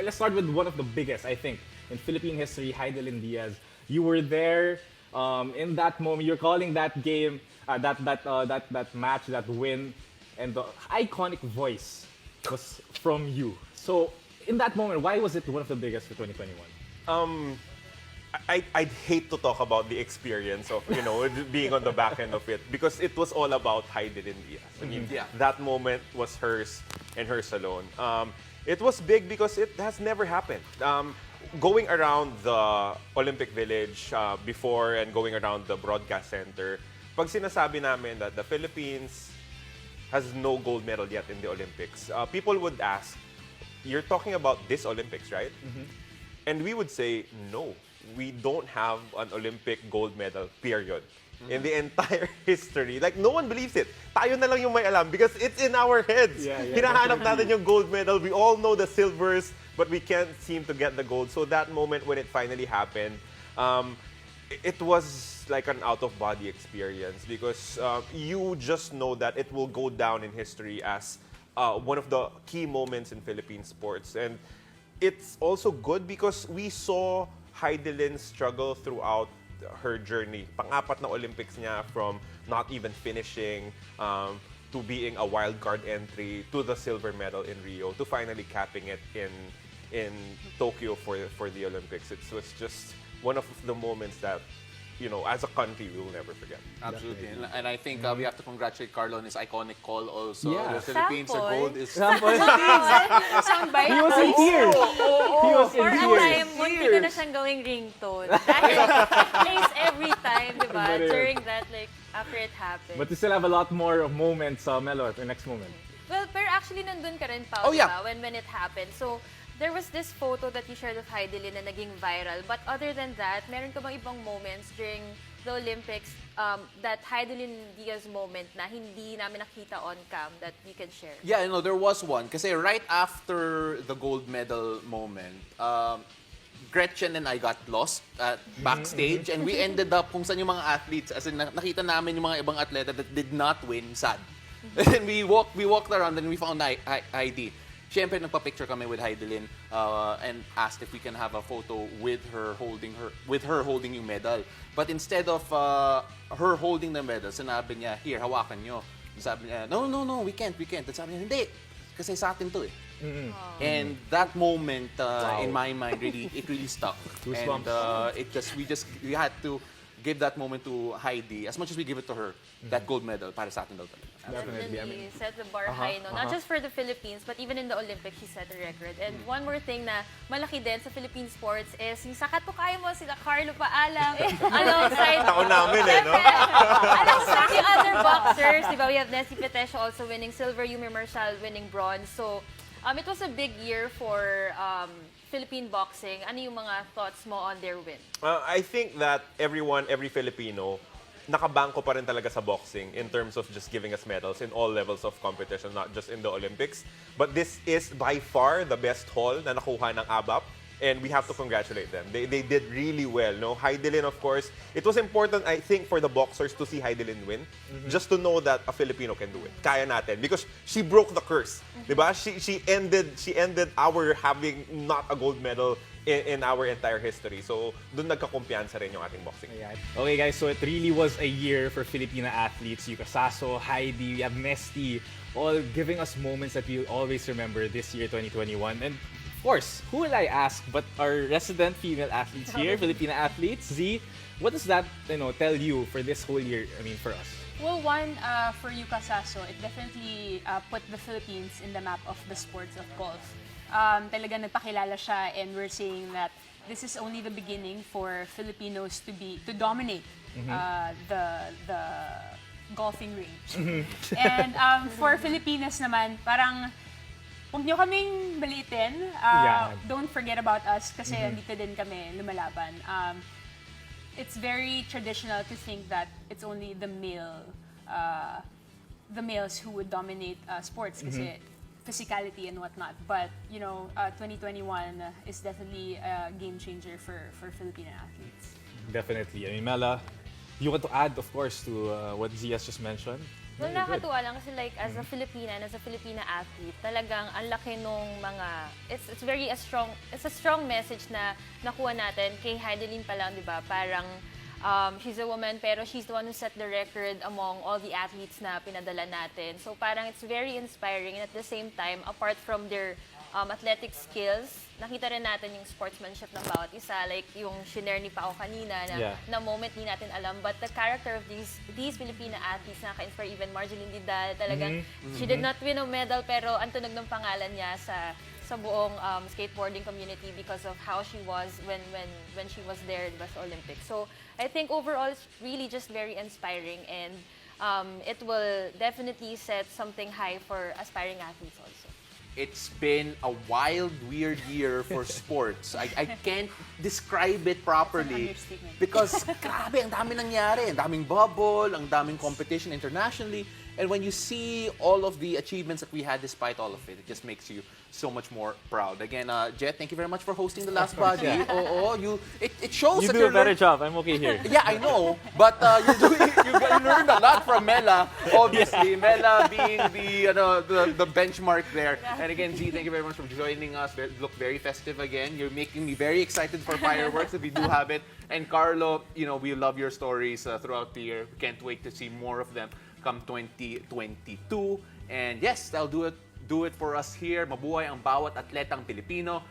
let's start with one of the biggest, I think, in Philippine history, Heidelin Diaz. You were there in that moment. You're calling that game, that match, that win, and the iconic voice was from you. So, in that moment, why was it one of the biggest for 2021? I'd hate to talk about the experience of, being on the back end of it because it was all about Heidelin Diaz. I mean, that moment was hers and hers alone. It was big because it has never happened. Going around the Olympic Village before and going around the broadcast center, pag sinasabi namin that the Philippines has no gold medal yet in the Olympics, people would ask, you're talking about this Olympics, right? And we would say, no, we don't have an Olympic gold medal, period. In the entire history. Like, no one believes it. Tayo na lang yung may alam because it's in our heads. Hinahanap natin yung gold medal. We all know the silvers, but we can't seem to get the gold. So that moment when it finally happened, it was like an out-of-body experience because you just know that it will go down in history as one of the key moments in Philippine sports. And it's also good because we saw Heidelin struggle throughout her journey. Pang-apat na Olympics niya, from not even finishing to being a wild card entry to the silver medal in Rio to finally capping it in Tokyo for the Olympics. It was just one of the moments that, as a country, we will never forget. Absolutely. And I think we have to congratulate Carlo on his iconic call also. Yeah. The Philippines are gold is... Soundbite. He was in tears. He was in For a tears. time, munti ko na siyang gawing ringtone. Dahil it plays every time, di ba? But, During that, like, after it happened. But you still have a lot more moments, Melo, at the next moment. Well, pero actually nandun ka rin, Pao, Oh, yeah. diba? When it happened. So, there was this photo that you shared of Heidelin na naging viral. But other than that, meron ka bang ibang moments during the Olympics, that Heidelin Diaz moment na hindi namin nakita on cam that you can share? Yeah, there was one. Kasi right after the gold medal moment, Gretchen and I got lost at backstage and we ended up kung saan yung mga athletes. As in, nakita namin yung mga ibang atleta that did not win, sad. And we walked around and we found Heidi. Siyempre, nagpa-picture kami with Heidelin and asked if we can have a photo with her holding yung medal. But instead of her holding the medal, sinabi niya, here, hawakan nyo. Sabi niya, no, we can't. At sabi niya, hindi, kasi sa atin to eh. And that moment, in my mind, it really stuck. Goosebumps. And we had to give that moment to Heidi, as much as we give it to her, that gold medal para sa atin daw talaga. Definitely. I mean, Definitely set the bar high, no? Not just for the Philippines, but even in the Olympics, she set a record. And one more thing na malaki din sa Philippine sports is yung sakat po kaya mo sila Carlo Paalam alongside... Taon namin no? Alongside the other boxers, di ba? We have Nessie Petesio also winning silver, Yumi Marshall winning bronze. So, it was a big year for Philippine boxing. Ano yung mga thoughts mo on their win? I think that every Filipino, nakabangko pa rin talaga sa boxing in terms of just giving us medals in all levels of competition, not just in the Olympics. But this is by far the best haul na nakuha ng ABAP. And we have to congratulate them. They did really well. No? Heidelin, of course, it was important, I think, for the boxers to see Heidelin win, just to know that a Filipino can do it. Kaya natin. Because she broke the curse. Diba? She ended our having not a gold medal in our entire history. So, doon nagkakumpiyansa rin yung ating boxing. Ayan. Okay guys, so it really was a year for Filipina athletes. Yuka Saso, Heidi, we have Nesty, all giving us moments that we'll always remember this year, 2021. And of course, who will I ask but our resident female athletes here, Filipina athletes. Z, what does that tell you for this whole year, for us? Well, one, for Yuka Saso, it definitely put the Philippines in the map of the sports of golf. Talaga nagpakilala siya, and we're saying that this is only the beginning for Filipinos to dominate the golfing range. And for Filipinas naman, parang huwag niyo kaming balitin. Don't forget about us kasi dito din kami lumalaban. It's very traditional to think that it's only the males who would dominate sports kasi physicality and whatnot. But 2021 is definitely a game changer for Filipino athletes. Definitely. Mela, you want to add, of course, to what Z has just mentioned? Well, nakakatuwa lang kasi like as a Filipina and as a Filipina athlete, talagang ang laki nung mga it's a strong message na nakuha natin kay Heidelin pa lang, 'di ba? Parang she's a woman pero she's the one who set the record among all the athletes na pinadala natin. So parang it's very inspiring and at the same time, apart from their athletic skills, nakita rin natin yung sportsmanship ng bawat isa. Like yung shinare ni Pao kanina na moment di natin alam. But the character of these Filipina athletes, nakaka-inspire even Marjeline Didal. Talagang she did not win a medal pero ang tunog ng pangalan niya sa buong skateboarding community because of how she was when she was there in the Olympics. So I think overall it's really just very inspiring and it will definitely set something high for aspiring athletes also. It's been a wild, weird year for sports. I can't describe it properly That's an understatement. because grabe, ang dami nangyari. Ang daming bubble, ang daming competition internationally. And when you see all of the achievements that we had despite all of it, it just makes you so much more proud. Again, Jet, thank you very much for hosting the last body. It shows You that do you're a better job. I'm okay here. Yeah, I know, but you learned a lot from Mela. Obviously, Mela being the benchmark there. And again, Z, thank you very much for joining us. Look very festive again. You're making me very excited for fireworks if we do have it. And Carlo, we love your stories throughout the year. Can't wait to see more of them come 2022. And yes, that'll do it for us here. Mabuhay ang bawat atletang Pilipino.